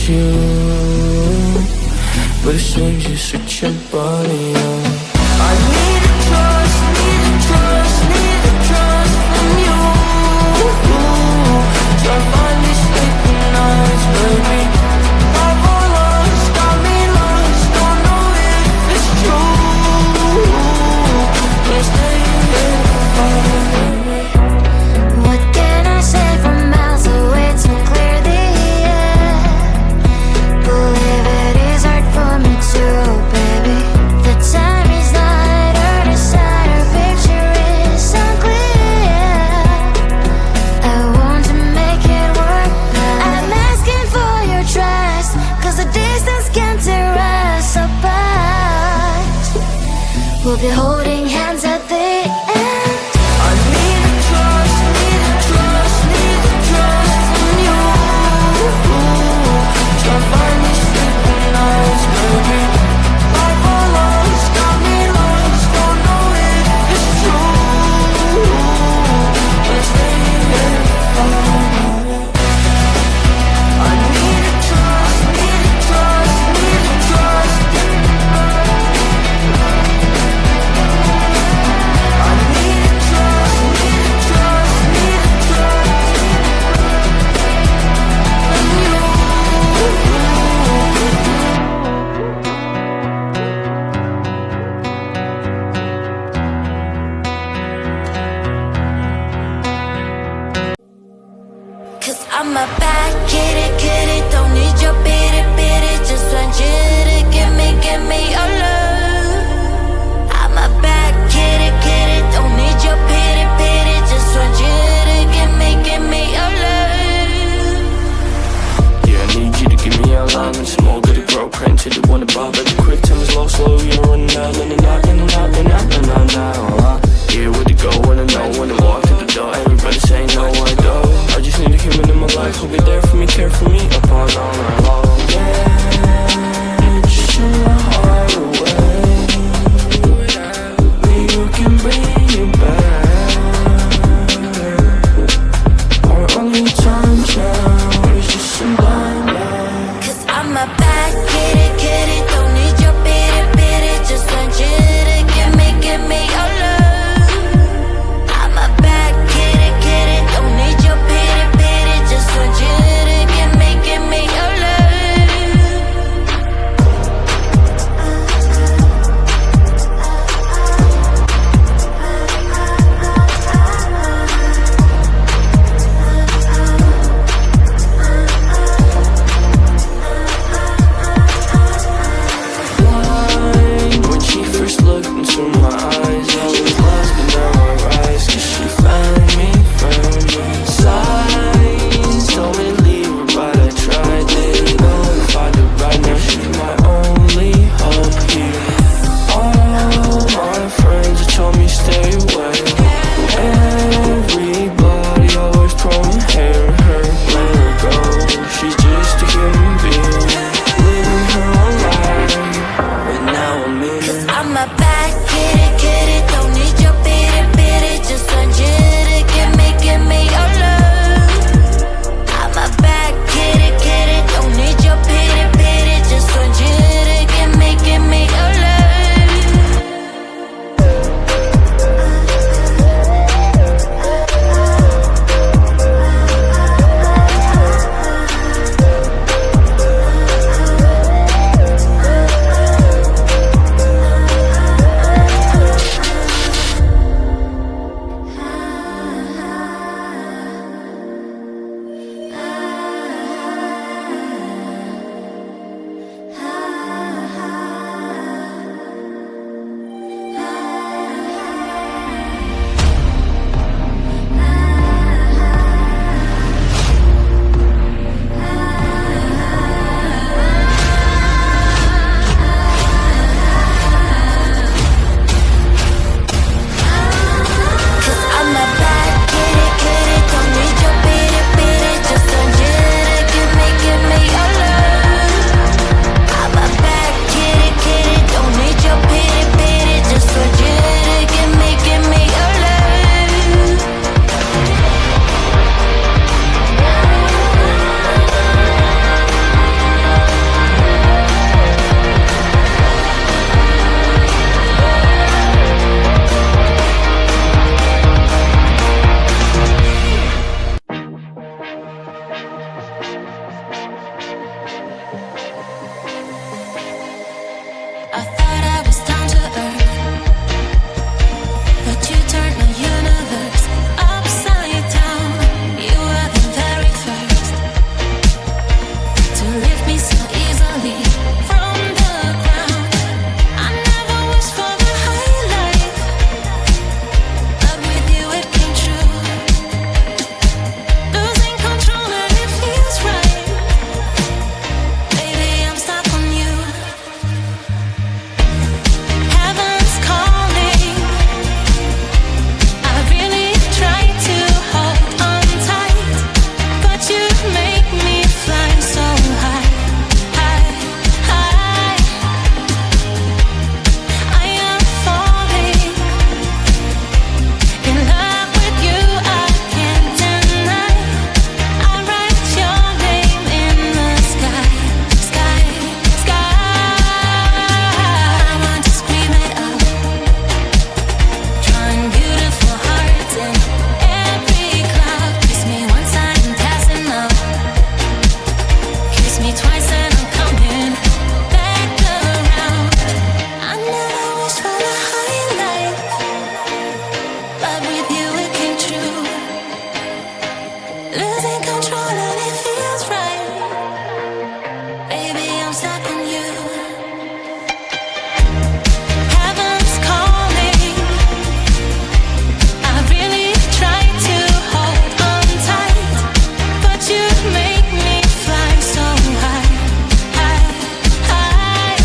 you, but as soon as you switch your body on, I need a trust, need a trust, need a trust from you. So I finally sleeping nights, baby. I've all lost, got me lost, don't know if it's true. Can't stay here forever. What can I say from miles away to clear the air? Believe it is hard for me too, baby. The time is not our decide, our picture is unclear. I want to make it work, but I'm asking for your trust, cause the distance can tear us apart. We'll be holding hands at the end. I need a trust, need a trust, need a trust from you. So I finally sleeping nights, baby. I've all lost, got me lost, don't know if it's true. Can't stay here forever. I need a trust, need a trust, need a trust. I need a trust, need a trust, need a trust from you. Cause I'm a bad kitty, don't need your pity, just want you to give me your love. I'm a bad kitty, don't need your pity, just want you to give me your love. Yeah, I need you to give me your love and some more goody grow. Praying to the one above. Every quick time is low, slow, you're running out, in and out, in and out, in and out, now. Yeah, where to go, when I know, when I walk through the door. Everybody say no, I don't. I just need a human in my life who'll be there for me, care for me, upon all my long. Yeah, just shoot my heart away. losing control and it feels right. Baby, I'm stuck on you. Heaven's calling. I really try to hold on tight, but you make me fly so high, high, high.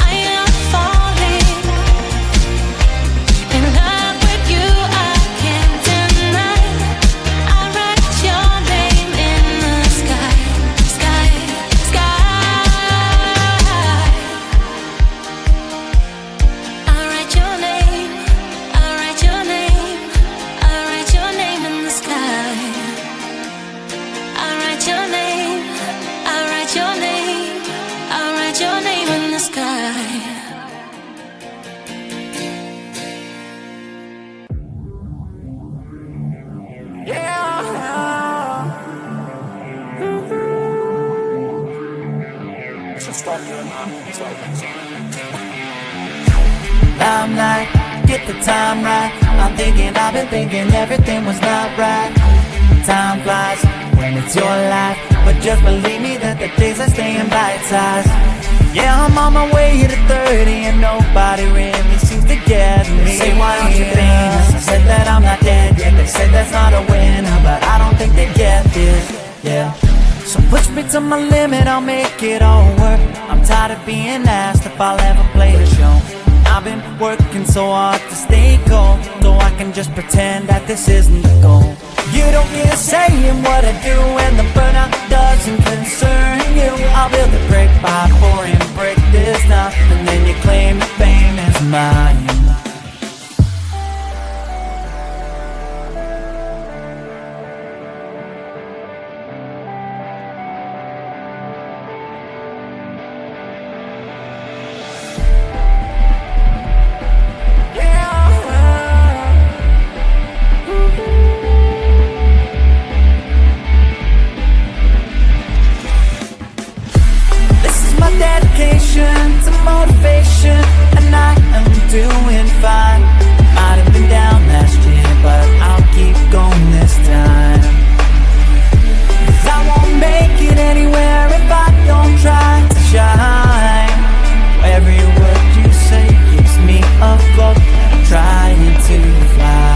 I am falling in love with you. I can't deny. I write your name in the sky, sky, sky. I write your name. I write your name. I write your name in the sky. I write your name. I write your name. I write your name in the sky. Limelight, get the time right. I've been thinking everything was not right. Time flies when it's your life, but just believe me that the days are staying bite-sized. Yeah, I'm on my way to 30 and nobody really seems to get me. They say, why aren't you famous? I said that I'm not dead yet. They said that's not a winner, but I don't think they get this. Yeah, so push me to my limit, I'll make it all work. I'm tired of being asked if I'll ever play the show. I've been working so hard to stay cold, so I can just pretend that this isn't the goal. You don't get a say in what I do, and the burnout doesn't concern you. I'll build a brick by pouring brick this time, and then you claim the fame is mine. To motivation, and I am doing fine. Might have been down last year, but I'll keep going this time. 'Cause I won't make it anywhere if I don't try to shine. Every word you say keeps me afloat, trying to fly.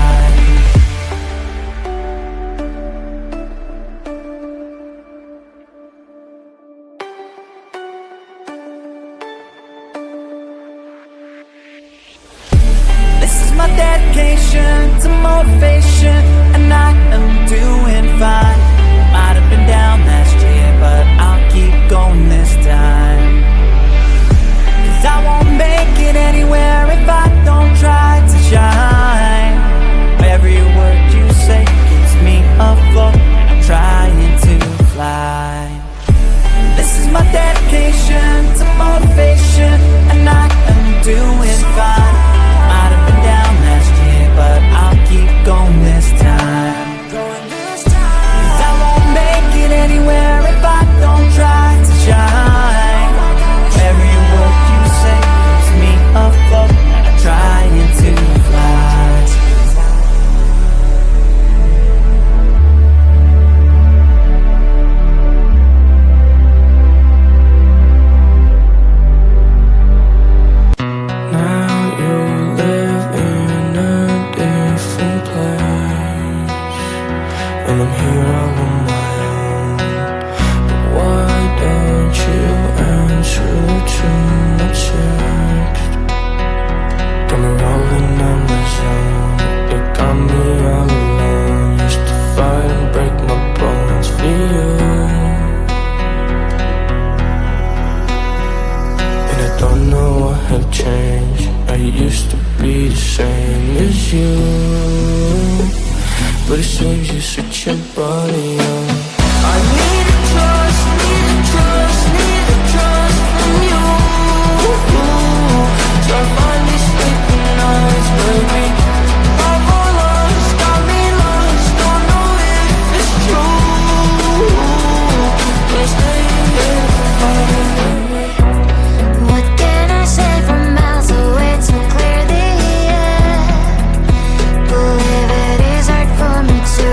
My dedication to motivation, and I am doing fine. Might have been down last year, but I'll keep going this time. 'Cause I won't make it anywhere if I don't try to shine. Every word you say keeps me afloat, I'm trying to fly. This is my dedication to motivation, and I am doing fine. Might have been down last year, but I'll keep going this time. 'Cause I won't make it anywhere if I don't try to shine. Every word you say keeps me afloat, trying to fly. But it seems you switch your body on. I need a trust, need a trust, need a trust from you. So I finally sleep at nights, baby. I've all lost, got me lost, don't know if it's true. But stay here for me. What can I say from miles away to clear the air? Believe it is hard for me to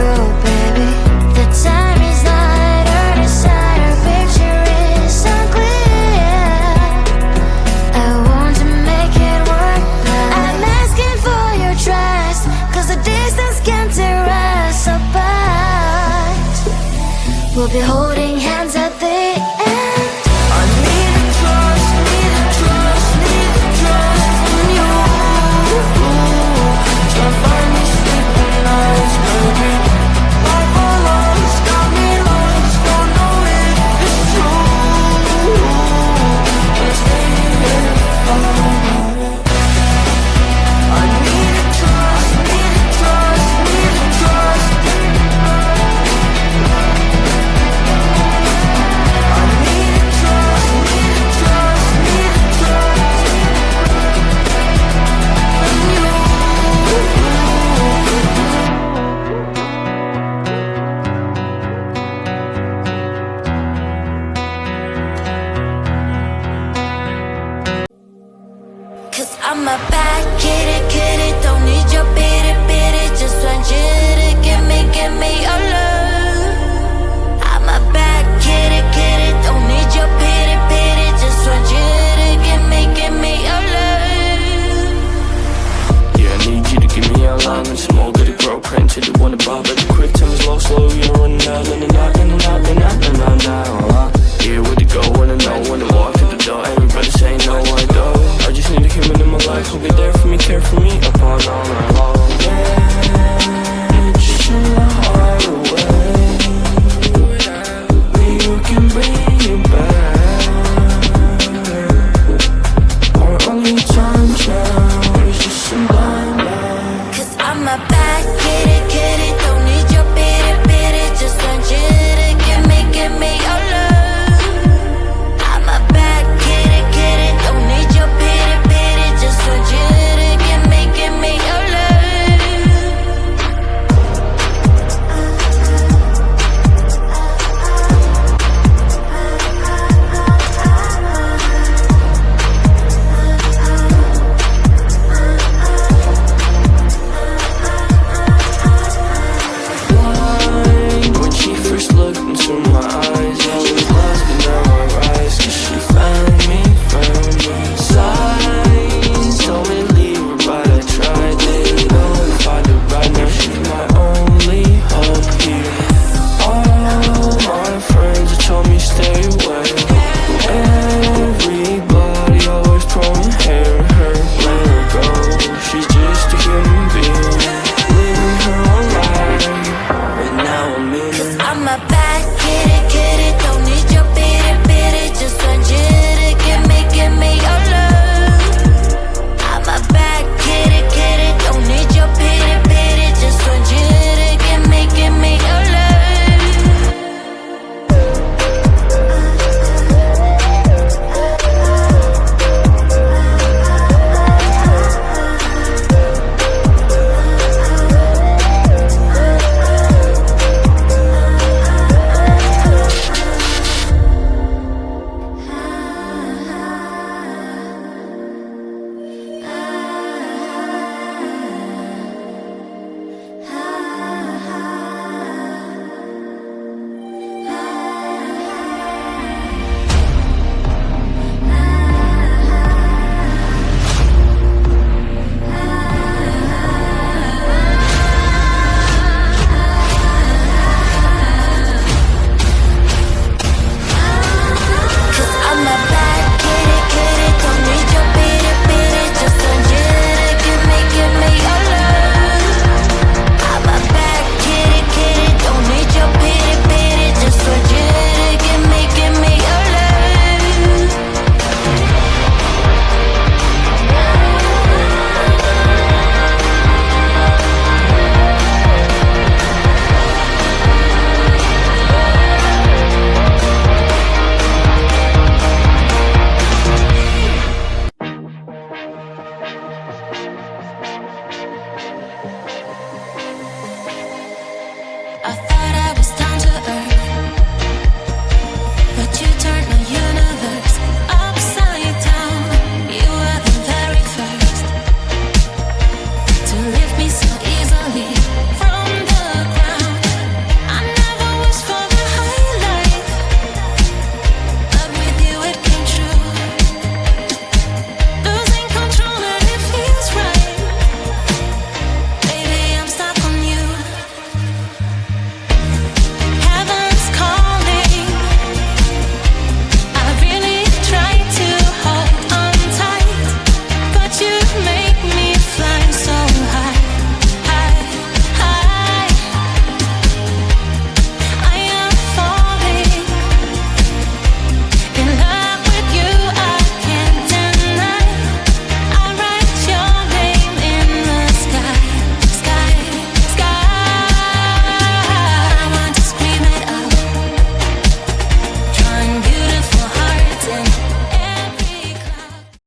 We'll be holding hands